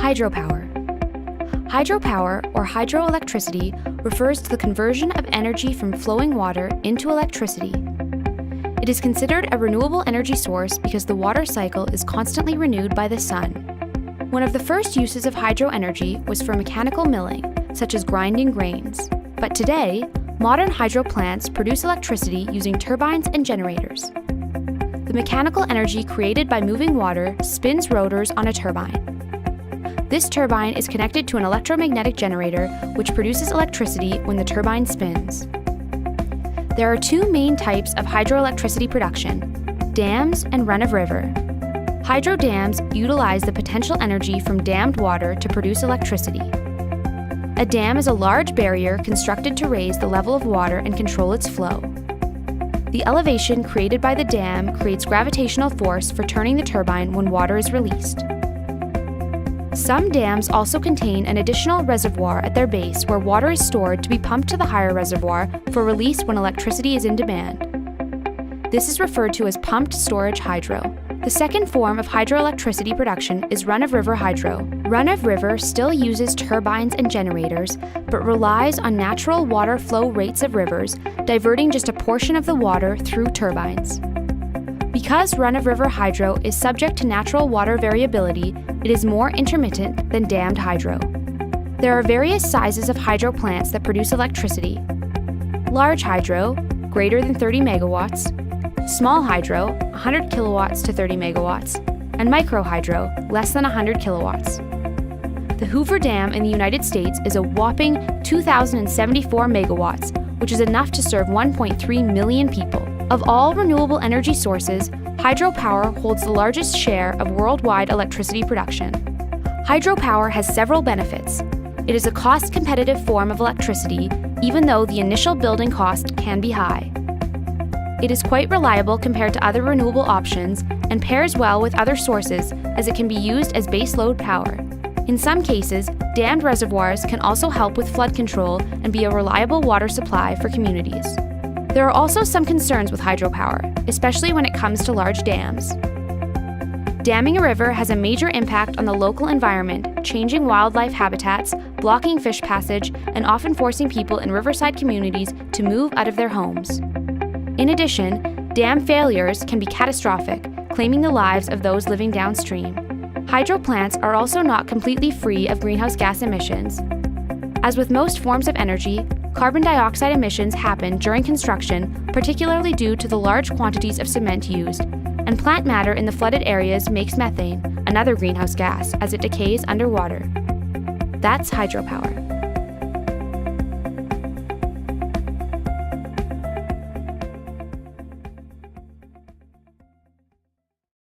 Hydropower. Hydropower, or hydroelectricity, refers to the conversion of energy from flowing water into electricity. It is considered a renewable energy source because the water cycle is constantly renewed by the sun. One of the first uses of hydro energy was for mechanical milling, such as grinding grains. But today, modern hydro plants produce electricity using turbines and generators. The mechanical energy created by moving water spins rotors on a turbine. This turbine is connected to an electromagnetic generator which produces electricity when the turbine spins. There are two main types of hydroelectricity production: dams and run-of-river. Hydro dams utilize the potential energy from dammed water to produce electricity. A dam is a large barrier constructed to raise the level of water and control its flow. The elevation created by the dam creates gravitational force for turning the turbine when water is released. Some dams also contain an additional reservoir at their base where water is stored to be pumped to the higher reservoir for release when electricity is in demand. This is referred to as pumped storage hydro. The second form of hydroelectricity production is run-of-river hydro. Run-of-river still uses turbines and generators, but relies on natural water flow rates of rivers, diverting just a portion of the water through turbines. Because run-of-river hydro is subject to natural water variability, it is more intermittent than dammed hydro. There are various sizes of hydro plants that produce electricity. Large hydro, greater than 30 megawatts, small hydro, 100 kilowatts to 30 megawatts, and micro hydro, less than 100 kilowatts. The Hoover Dam in the United States is a whopping 2,074 megawatts, which is enough to serve 1.3 million people. Of all renewable energy sources, hydropower holds the largest share of worldwide electricity production. Hydropower has several benefits. It is a cost-competitive form of electricity, even though the initial building cost can be high. It is quite reliable compared to other renewable options and pairs well with other sources as it can be used as baseload power. In some cases, dammed reservoirs can also help with flood control and be a reliable water supply for communities. There are also some concerns with hydropower, especially when it comes to large dams. Damming a river has a major impact on the local environment, changing wildlife habitats, blocking fish passage, and often forcing people in riverside communities to move out of their homes. In addition, dam failures can be catastrophic, claiming the lives of those living downstream. Hydro plants are also not completely free of greenhouse gas emissions. As with most forms of energy, carbon dioxide emissions happen during construction, particularly due to the large quantities of cement used, and plant matter in the flooded areas makes methane, another greenhouse gas, as it decays underwater. That's hydropower.